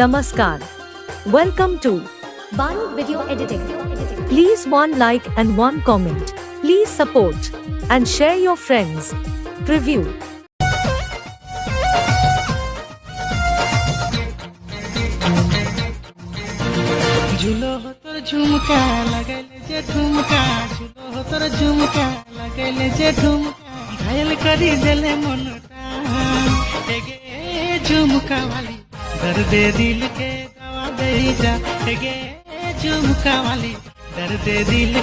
Namaskar. Welcome to Baru Video Editing. Please one like and one comment. Please support and share your friends. Preview. झूलो हो तोर झुमका लगैले जे ठुमका झूलो हो तोर झुमका लगैले जे ठुमका घायल करी देले मनटा एगे झुमका वाली दर्द दिल के दवा दे जा एगे झुमका वाली दर्द दिल